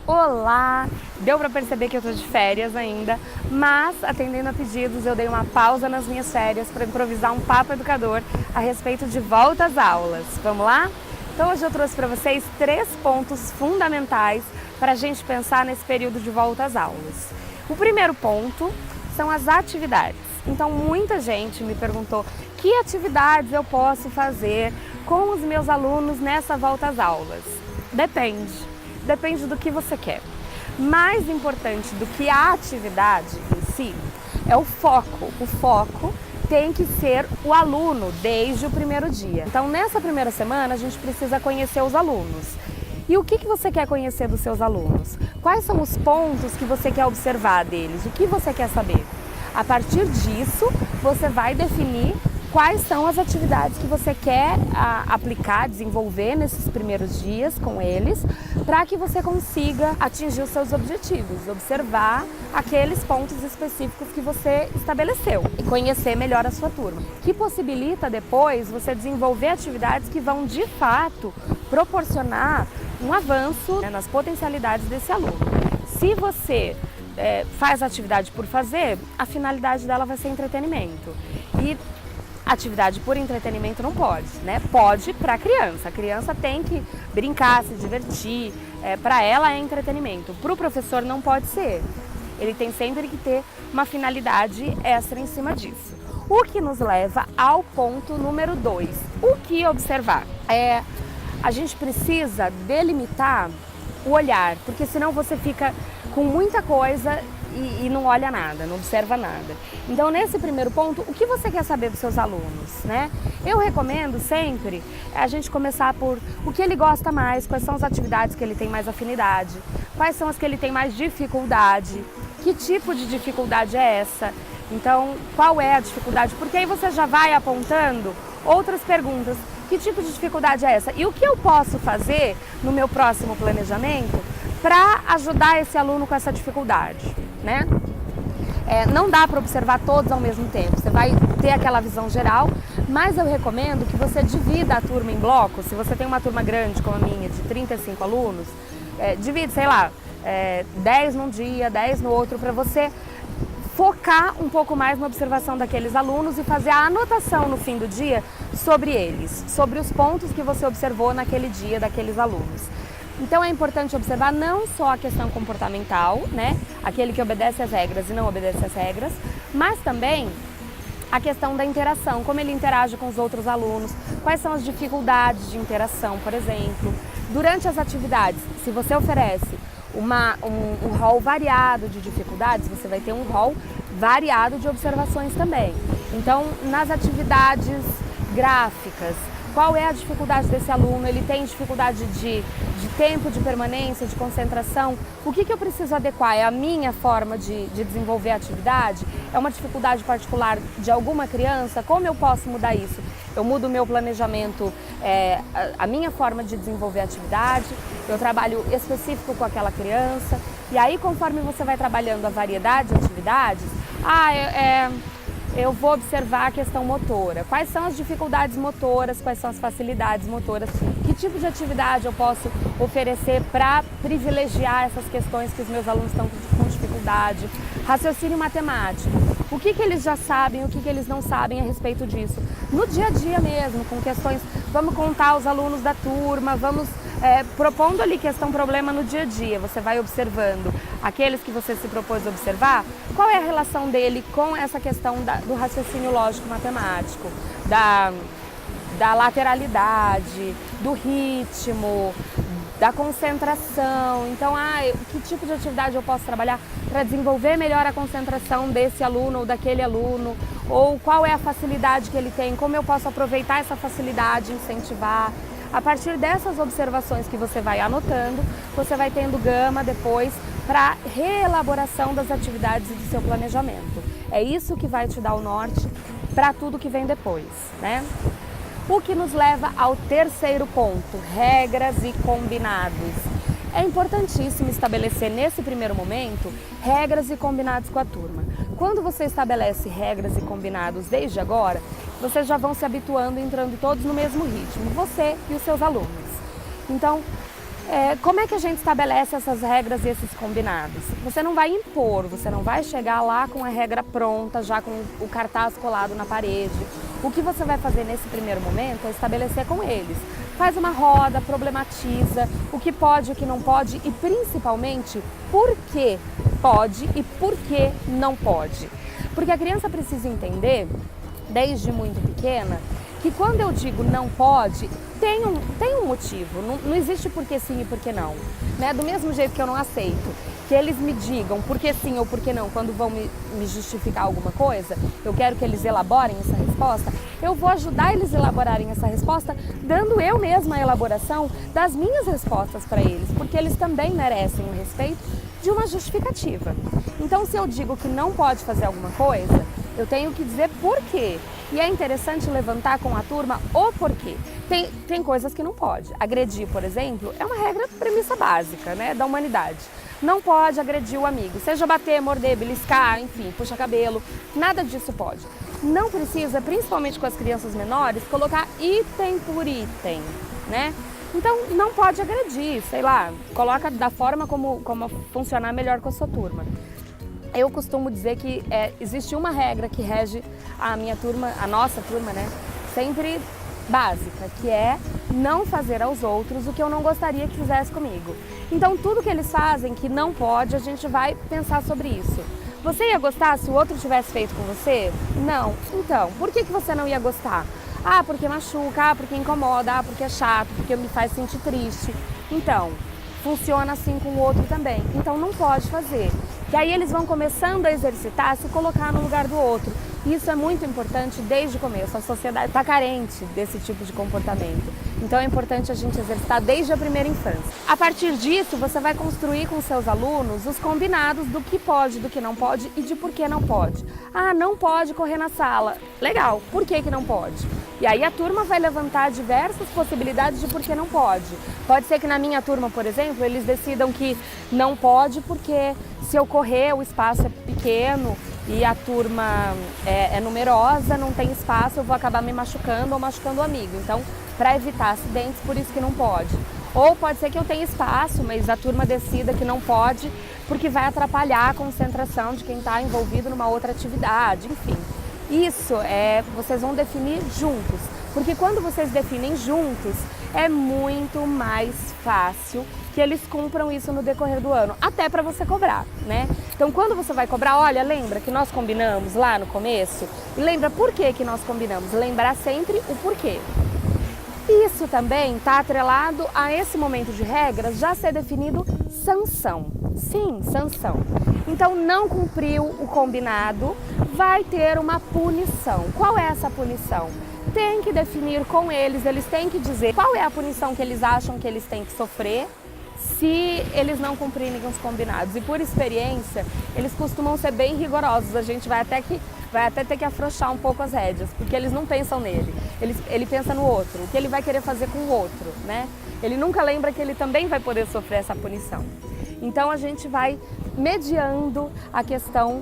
Olá! Deu para perceber que eu tô de férias ainda, mas atendendo a pedidos eu dei uma pausa nas minhas férias para improvisar um papo educador a respeito de volta às aulas. Vamos lá? Então hoje eu trouxe para vocês 3 pontos fundamentais para a gente pensar nesse período de volta às aulas. O primeiro ponto são as atividades. Então muita gente me perguntou que atividades eu posso fazer com os meus alunos nessa volta às aulas. Depende do que você quer. Mais importante do que a atividade em si é o foco. O foco tem que ser o aluno desde o primeiro dia. Então nessa primeira semana a gente precisa conhecer os alunos. E o que você quer conhecer dos seus alunos? Quais são os pontos que você quer observar deles? O que você quer saber? A partir disso, você vai definir quais são as atividades que você quer aplicar, desenvolver nesses primeiros dias com eles, para que você consiga atingir os seus objetivos, observar aqueles pontos específicos que você estabeleceu e conhecer melhor a sua turma, que possibilita depois você desenvolver atividades que vão de fato proporcionar um avanço, né, nas potencialidades desse aluno. Se você faz a atividade por fazer, a finalidade dela vai ser entretenimento. E atividade por entretenimento não pode, né? Pode para a criança tem que brincar, se divertir, para ela é entretenimento. Para o professor não pode ser, ele tem sempre que ter uma finalidade extra em cima disso. O que nos leva ao ponto número 2, o que observar? A gente precisa delimitar o olhar, porque senão você fica com muita coisa e não olha nada, não observa nada. Então nesse primeiro ponto, o que você quer saber dos seus alunos, né? Eu recomendo sempre a gente começar por o que ele gosta mais, quais são as atividades que ele tem mais afinidade, quais são as que ele tem mais dificuldade, que tipo de dificuldade é essa, então qual é a dificuldade, porque aí você já vai apontando outras perguntas, que tipo de dificuldade é essa e o que eu posso fazer no meu próximo planejamento para ajudar esse aluno com essa dificuldade, né? Não dá para observar todos ao mesmo tempo, você vai ter aquela visão geral, mas eu recomendo que você divida a turma em blocos. Se você tem uma turma grande como a minha, de 35 alunos, divide, sei lá, 10 num dia, 10 no outro, para você focar um pouco mais na observação daqueles alunos e fazer a anotação no fim do dia sobre eles, sobre os pontos que você observou naquele dia daqueles alunos. Então é importante observar não só a questão comportamental, né, aquele que obedece às regras e não obedece às regras, mas também a questão da interação, como ele interage com os outros alunos, quais são as dificuldades de interação, por exemplo. Durante as atividades, se você oferece um rol variado de dificuldades, você vai ter um rol variado de observações também. Então, nas atividades gráficas, qual é a dificuldade desse aluno? Ele tem dificuldade de tempo de permanência, de concentração? O que eu preciso adequar? É a minha forma de desenvolver a atividade? É uma dificuldade particular de alguma criança? Como eu posso mudar isso? Eu mudo o meu planejamento, a minha forma de desenvolver a atividade, eu trabalho específico com aquela criança, e aí conforme você vai trabalhando a variedade de atividades, eu vou observar a questão motora. Quais são as dificuldades motoras, quais são as facilidades motoras, que tipo de atividade eu posso oferecer para privilegiar essas questões que os meus alunos estão com dificuldade. Raciocínio matemático, o que eles já sabem, o que eles não sabem a respeito disso. No dia a dia mesmo, com questões, vamos contar os alunos da turma, vamos propondo ali questão problema no dia a dia, você vai observando aqueles que você se propôs a observar, qual é a relação dele com essa questão do raciocínio lógico matemático, da lateralidade, do ritmo, da concentração. Então, que tipo de atividade eu posso trabalhar para desenvolver melhor a concentração desse aluno ou daquele aluno, ou qual é a facilidade que ele tem, como eu posso aproveitar essa facilidade, incentivar. A partir dessas observações que você vai anotando, você vai tendo gama depois para reelaboração das atividades e do seu planejamento. É isso que vai te dar o norte para tudo que vem depois, né? O que nos leva ao terceiro ponto, regras e combinados. É importantíssimo estabelecer nesse primeiro momento regras e combinados com a turma. Quando você estabelece regras e combinados desde agora, vocês já vão se habituando e entrando todos no mesmo ritmo, você e os seus alunos. Então, como é que a gente estabelece essas regras e esses combinados? Você não vai impor, você não vai chegar lá com a regra pronta, já com o cartaz colado na parede. O que você vai fazer nesse primeiro momento é estabelecer com eles. Faz uma roda, problematiza o que pode, o que não pode e principalmente por que pode e por que não pode. Porque a criança precisa entender, desde muito pequena, que quando eu digo não pode, tem um motivo, não existe por que sim e por que não. Né? Do mesmo jeito que eu não aceito que eles me digam por que sim ou por que não quando vão me justificar alguma coisa, eu quero que eles elaborem essa resposta, eu vou ajudar eles a elaborarem essa resposta, dando eu mesma a elaboração das minhas respostas para eles, porque eles também merecem o respeito de uma justificativa. Então, se eu digo que não pode fazer alguma coisa, eu tenho que dizer por quê. E é interessante levantar com a turma o porquê. Tem coisas que não pode. Agredir, por exemplo, é uma regra, premissa básica, né, da humanidade. Não pode agredir o amigo, seja bater, morder, beliscar, enfim, puxar cabelo, nada disso pode. Não precisa, principalmente com as crianças menores, colocar item por item, né? Então, não pode agredir, sei lá, coloca da forma como funcionar melhor com a sua turma. Eu costumo dizer que existe uma regra que rege a minha turma, a nossa turma, né? Sempre básica, que é não fazer aos outros o que eu não gostaria que fizesse comigo. Então, tudo que eles fazem que não pode, a gente vai pensar sobre isso. Você ia gostar se o outro tivesse feito com você? Não. Então, por que você não ia gostar? Ah, porque machuca, porque incomoda, porque é chato, porque me faz sentir triste. Então, funciona assim com o outro também. Então, não pode fazer. E aí eles vão começando a exercitar, se colocar no lugar do outro. Isso é muito importante desde o começo. A sociedade está carente desse tipo de comportamento. Então é importante a gente exercitar desde a primeira infância. A partir disso, você vai construir com seus alunos os combinados do que pode, do que não pode e de por que não pode. Ah, não pode correr na sala. Legal, por que não pode? E aí a turma vai levantar diversas possibilidades de por que não pode. Pode ser que na minha turma, por exemplo, eles decidam que não pode porque se eu correr o espaço é pequeno e a turma é numerosa, não tem espaço, eu vou acabar me machucando ou machucando o amigo. Então, para evitar acidentes, por isso que não pode. Ou pode ser que eu tenha espaço, mas a turma decida que não pode porque vai atrapalhar a concentração de quem está envolvido numa outra atividade, enfim. Isso vocês vão definir juntos, porque quando vocês definem juntos, é muito mais fácil que eles cumpram isso no decorrer do ano, até para você cobrar, né? Então, quando você vai cobrar, olha, lembra que nós combinamos lá no começo? E lembra por que nós combinamos? Lembrar sempre o porquê. Isso também está atrelado a esse momento de regras já ser definido sanção. Sim, sanção. Então, não cumpriu o combinado, vai ter uma punição. Qual é essa punição? Tem que definir com eles têm que dizer qual é a punição que eles acham que eles têm que sofrer se eles não cumprirem os combinados. E por experiência, eles costumam ser bem rigorosos. A gente vai até ter que afrouxar um pouco as rédeas, porque eles não pensam nele. Ele pensa no outro, o que ele vai querer fazer com o outro, né? Ele nunca lembra que ele também vai poder sofrer essa punição. Então a gente vai mediando a questão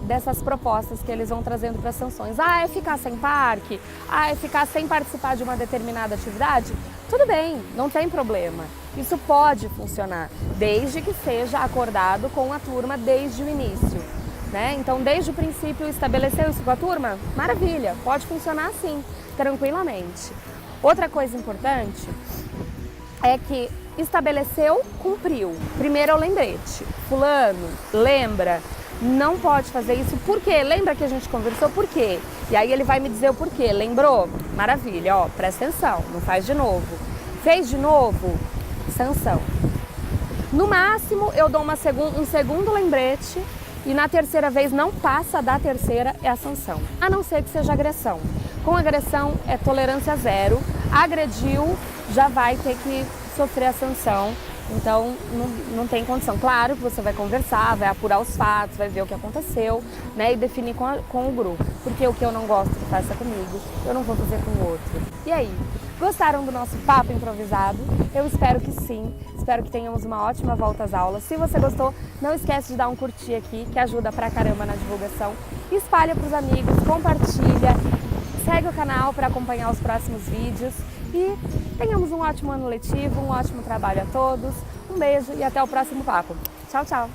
dessas propostas que eles vão trazendo para as sanções. Ah, é ficar sem parque? Ah, é ficar sem participar de uma determinada atividade? Tudo bem, não tem problema. Isso pode funcionar, desde que seja acordado com a turma desde o início. Né? Então, desde o princípio, estabeleceu isso com a turma? Maravilha, pode funcionar assim, tranquilamente. Outra coisa importante é que estabeleceu, cumpriu. Primeiro é o lembrete. Fulano, lembra, não pode fazer isso. Por quê? Lembra que a gente conversou? Por quê? E aí ele vai me dizer o porquê. Lembrou? Maravilha, ó, presta atenção, não faz de novo. Fez de novo? Sanção. No máximo, eu dou um segundo lembrete e na terceira vez não passa da terceira, é a sanção. A não ser que seja agressão. Com agressão é tolerância zero. Agrediu, já vai ter que sofrer a sanção. Então, não tem condição. Claro que você vai conversar, vai apurar os fatos, vai ver o que aconteceu, né? E definir com o grupo. Porque o que eu não gosto que faça comigo, eu não vou fazer com o outro. E aí, gostaram do nosso papo improvisado? Eu espero que sim. Espero que tenhamos uma ótima volta às aulas. Se você gostou, não esquece de dar um curtir aqui, que ajuda pra caramba na divulgação. Espalha pros amigos, compartilha, segue o canal para acompanhar os próximos vídeos e Tenhamos um ótimo ano letivo, um ótimo trabalho a todos. Um beijo e até o próximo papo. Tchau, tchau!